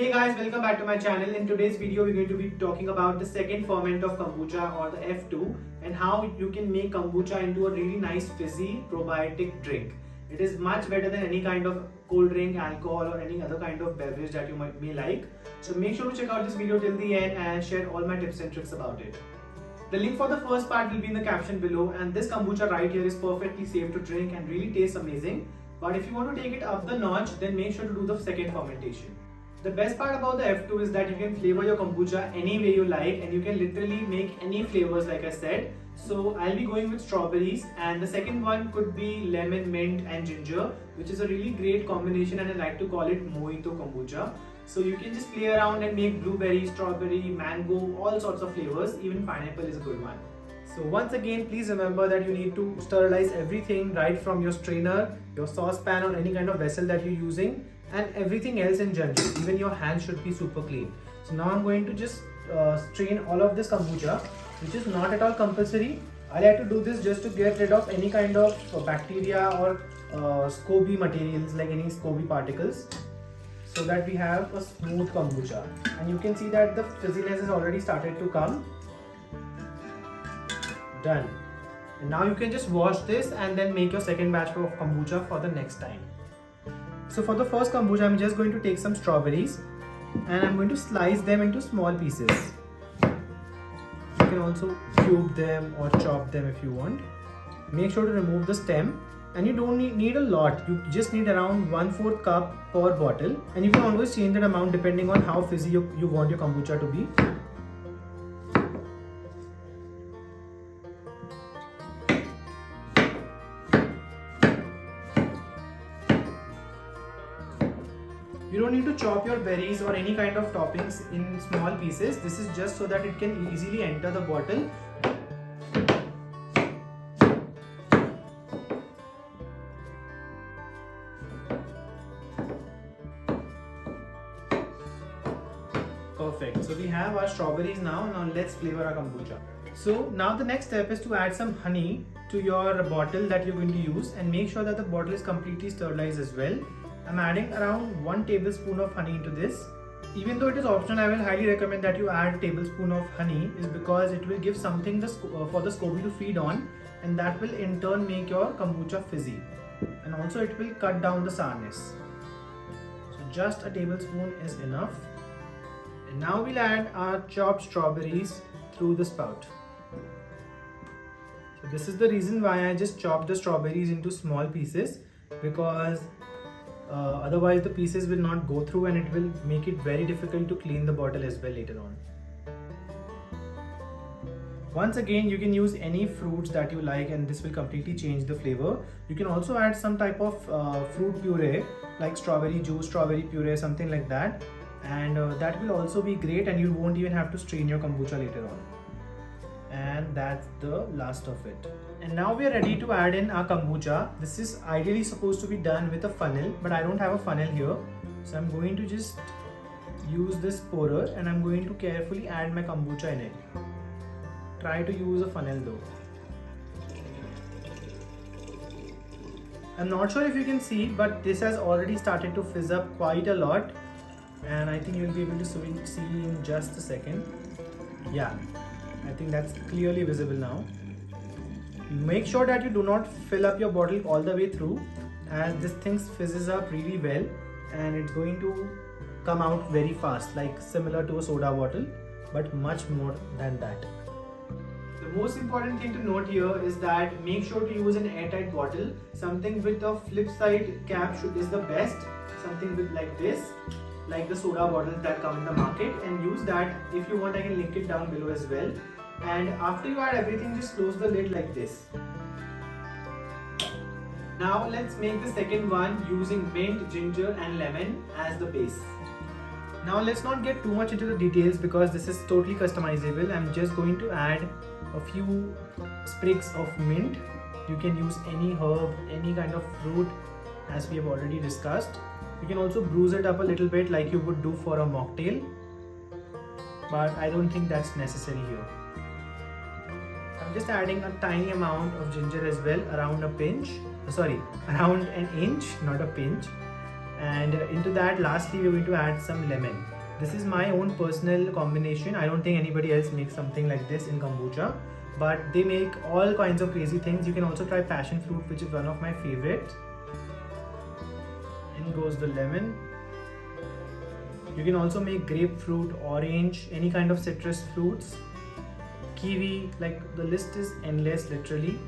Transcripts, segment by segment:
Hey guys, welcome back to my channel. In today's video, we're going to be talking about the second ferment of kombucha or the F2 and how you can make kombucha into a really nice fizzy probiotic drink. It is much better than any kind of cold drink, alcohol or any other kind of beverage that you may like. So make sure to check out this video till the end and share all my tips and tricks about it. The link for the first part will be in the caption below, and this kombucha right here is perfectly safe to drink and really tastes amazing. But if you want to take it up the notch, then make sure to do the second fermentation. The best part about the F2 is that you can flavor your kombucha any way you like, and you can literally make any flavors like I said. So I'll be going with strawberries, and the second one could be lemon, mint and ginger, which is a really great combination, and I like to call it mojito kombucha. So you can just play around and make blueberry, strawberry, mango, all sorts of flavors. Even pineapple is a good one. So once again, please remember that you need to sterilize everything right from your strainer, your saucepan or any kind of vessel that you're using, and everything else in general. Even your hands should be super clean. So now I'm going to just strain all of this kombucha, which is not at all compulsory. I like to do this just to get rid of any kind of bacteria or SCOBY materials, like any SCOBY particles, so that we have a smooth kombucha. And you can see that the fizziness has already started to come. Done. And now you can just wash this and then make your second batch of kombucha for the next time. So for the first kombucha, I'm just going to take some strawberries and I'm going to slice them into small pieces. You can also cube them or chop them if you want. Make sure to remove the stem, and you don't need a lot. You just need around 1/4 cup per bottle, and you can always change that amount depending on how fizzy you want your kombucha to be. You don't need to chop your berries or any kind of toppings in small pieces. This is just so that it can easily enter the bottle. Perfect. So we have our strawberries now. Now let's flavor our kombucha. So now the next step is to add some honey to your bottle that you're going to use, and make sure that the bottle is completely sterilized as well. I'm adding around 1 tablespoon of honey into this. Even though it is optional, I will highly recommend that you add a tablespoon of honey, is because it will give something for the SCOBY to feed on, and that will in turn make your kombucha fizzy, and also it will cut down the sourness. So just a tablespoon is enough. And now we'll add our chopped strawberries through the spout. So this is the reason why I just chopped the strawberries into small pieces, because otherwise the pieces will not go through and it will make it very difficult to clean the bottle as well later on. Once again, you can use any fruits that you like, and this will completely change the flavor. You can also add some type of fruit puree, like strawberry juice, strawberry puree, something like that, and that will also be great, and you won't even have to strain your kombucha later on. And that's the last of it. And now we are ready to add in our kombucha. This is ideally supposed to be done with a funnel, but I don't have a funnel here. So I'm going to just use this pourer, and I'm going to carefully add my kombucha in it. Try to use a funnel though. I'm not sure if you can see, but this has already started to fizz up quite a lot, and I think you'll be able to see in just a second. Yeah, I think that's clearly visible now. Make sure that you do not fill up your bottle all the way through, as this thing fizzes up really well and it's going to come out very fast, like similar to a soda bottle, but much more than that. The most important thing to note here is that make sure to use an airtight bottle. Something with a flip side cap is the best. Something with like this, like the soda bottles that come in the market, and use that. If you want, I can link it down below as well. And after you add everything, just close the lid like this. Now let's make the second one using mint, ginger and lemon as the base. Now let's not get too much into the details, because this is totally customizable. I'm just going to add a few sprigs of mint. You can use any herb, any kind of fruit, as we have already discussed. You can also bruise it up a little bit like you would do for a mocktail, but I don't think that's necessary here. I'm just adding a tiny amount of ginger as well, around an inch, not a pinch. And into that, lastly, we're going to add some lemon. This is my own personal combination. I don't think anybody else makes something like this in kombucha, but they make all kinds of crazy things. You can also try passion fruit, which is one of my favorites. In goes the lemon. You can also make grapefruit, orange, any kind of citrus fruits, kiwi, like the list is endless literally.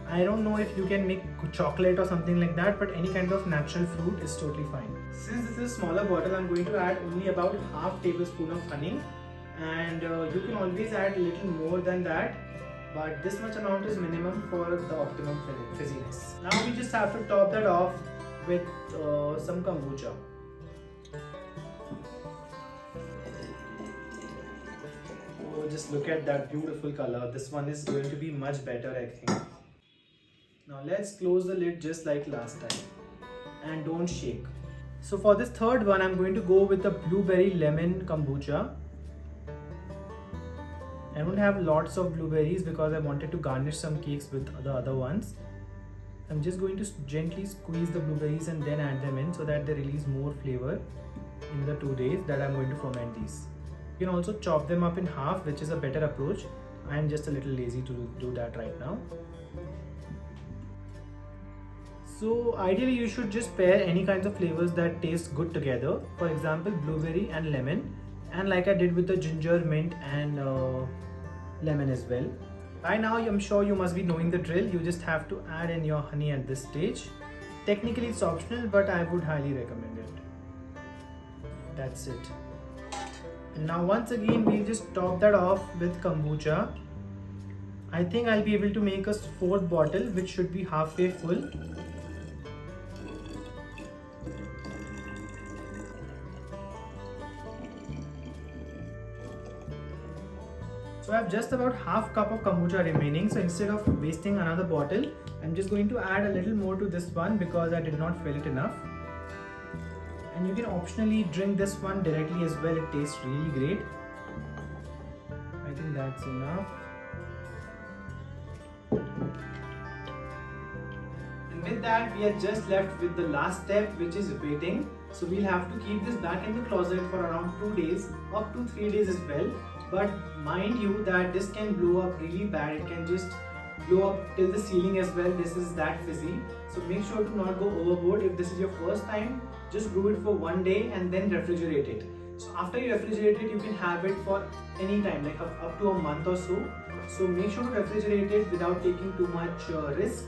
I don't know if you can make chocolate or something like that, but any kind of natural fruit is totally fine. Since this is a smaller bottle, I'm going to add only about half tablespoon of honey, and you can always add a little more than that, but this much amount is minimum for the optimum fizziness. Now we just have to top that off with some kombucha. Oh, just look at that beautiful color. This one is going to be much better, I think. Now let's close the lid just like last time and don't shake. So for this third one, I'm going to go with the blueberry lemon kombucha. I don't have lots of blueberries because I wanted to garnish some cakes with the other ones. I'm just going to gently squeeze the blueberries and then add them in so that they release more flavor in the 2 days that I'm going to ferment these. You can also chop them up in half, which is a better approach. I'm just a little lazy to do that right now. So ideally you should just pair any kinds of flavors that taste good together. For example, blueberry and lemon, and like I did with the ginger, mint and lemon as well. By now I'm sure you must be knowing the drill. You just have to add in your honey at this stage. Technically it's optional, but I would highly recommend it. That's it. And now once again we'll just top that off with kombucha. I think I'll be able to make a fourth bottle, which should be halfway full. So I have just about half cup of kombucha remaining. So instead of wasting another bottle, I'm just going to add a little more to this one because I did not fill it enough. And you can optionally drink this one directly as well. It tastes really great. I think that's enough. And with that, we are just left with the last step, which is waiting. So we'll have to keep this back in the closet for around 2 days, up to 3 days as well. But mind you that this can blow up really bad. It can just blow up till the ceiling as well. This is that fizzy. So make sure to not go overboard. If this is your first time, just brew it for 1 day and then refrigerate it. So after you refrigerate it, you can have it for any time, like up to a month or so. So make sure to refrigerate it without taking too much risk.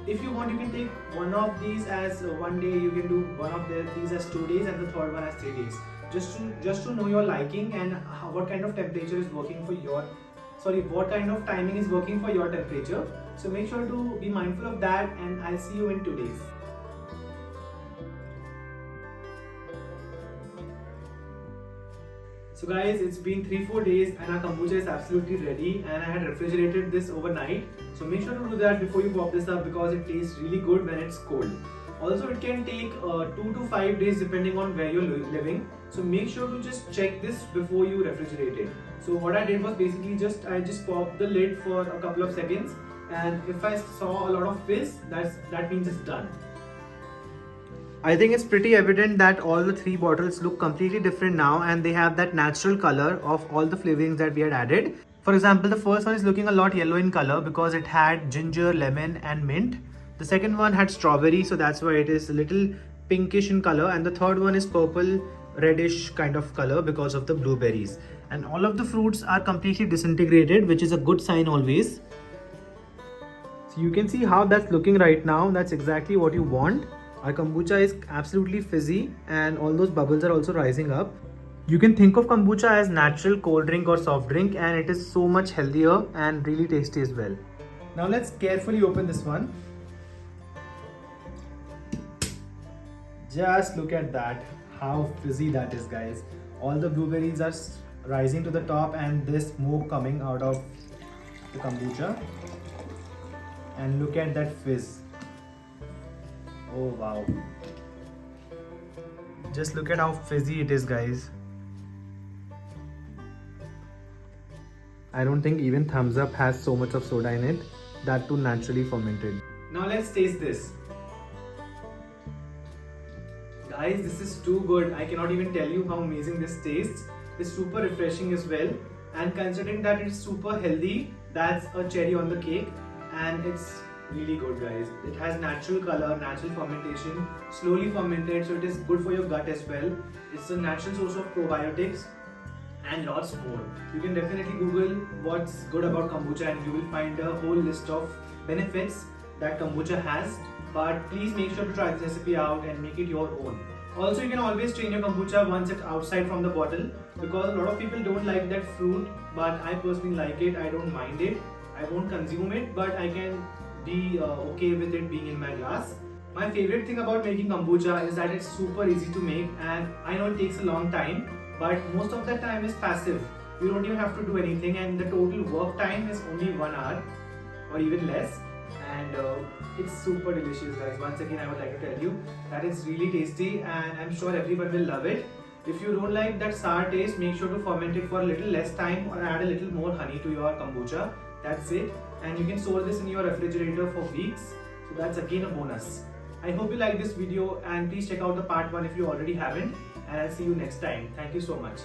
If you want, you can take one of these as 1 day, you can do one of these as 2 days and the third one as 3 days. Just to know your liking and what kind of temperature is working for your, what kind of timing is working for your temperature. So make sure to be mindful of that, and I'll see you in 2 days. So guys, it's been 3-4 days and our kombucha is absolutely ready, and I had refrigerated this overnight. So make sure to do that before you pop this up because it tastes really good when it's cold. Also, it can take 2 to 5 days depending on where you're living. So make sure to just check this before you refrigerate it. So what I did was basically I just popped the lid for a couple of seconds, and if I saw a lot of fizz, that means it's done. I think it's pretty evident that all the 3 bottles look completely different now, and they have that natural color of all the flavorings that we had added. For example, the first one is looking a lot yellow in color because it had ginger, lemon and mint. The second one had strawberry, so that's why it is a little pinkish in color, and the third one is purple reddish kind of color because of the blueberries. And all of the fruits are completely disintegrated, which is a good sign always. So you can see how that's looking right now. That's exactly what you want. Our kombucha is absolutely fizzy and all those bubbles are also rising up. You can think of kombucha as natural cold drink or soft drink, and it is so much healthier and really tasty as well. Now let's carefully open this one. Just look at that, how fizzy that is, guys. All the blueberries are rising to the top and this smoke coming out of the kombucha. And look at that fizz. Oh wow. Just look at how fizzy it is, guys. I don't think even Thumbs Up has so much of soda in it, that too naturally fermented. Now let's taste this. Guys, this is too good. I cannot even tell you how amazing this tastes. It's super refreshing as well. And considering that it's super healthy, that's a cherry on the cake. And it's really good, guys. It has natural color, natural fermentation, slowly fermented, so it is good for your gut as well. It's a natural source of probiotics and lots more. You can definitely Google what's good about kombucha and you will find a whole list of benefits that kombucha has. But please make sure to try this recipe out and make it your own. Also, you can always strain your kombucha once it's outside from the bottle, because a lot of people don't like that fruit, but I personally like it. I don't mind it. I won't consume it, but I can be okay with it being in my glass. My favorite thing about making kombucha is that it's super easy to make, and I know it takes a long time, but most of the time is passive. You don't even have to do anything, and the total work time is only 1 hour or even less. And it's super delicious, guys. Once again, I would like to tell you that it's really tasty and I'm sure everyone will love it. If you don't like that sour taste, make sure to ferment it for a little less time or add a little more honey to your kombucha. That's it. And you can store this in your refrigerator for weeks. So that's again a bonus. I hope you like this video and please check out the part 1 if you already haven't. And I'll see you next time. Thank you so much.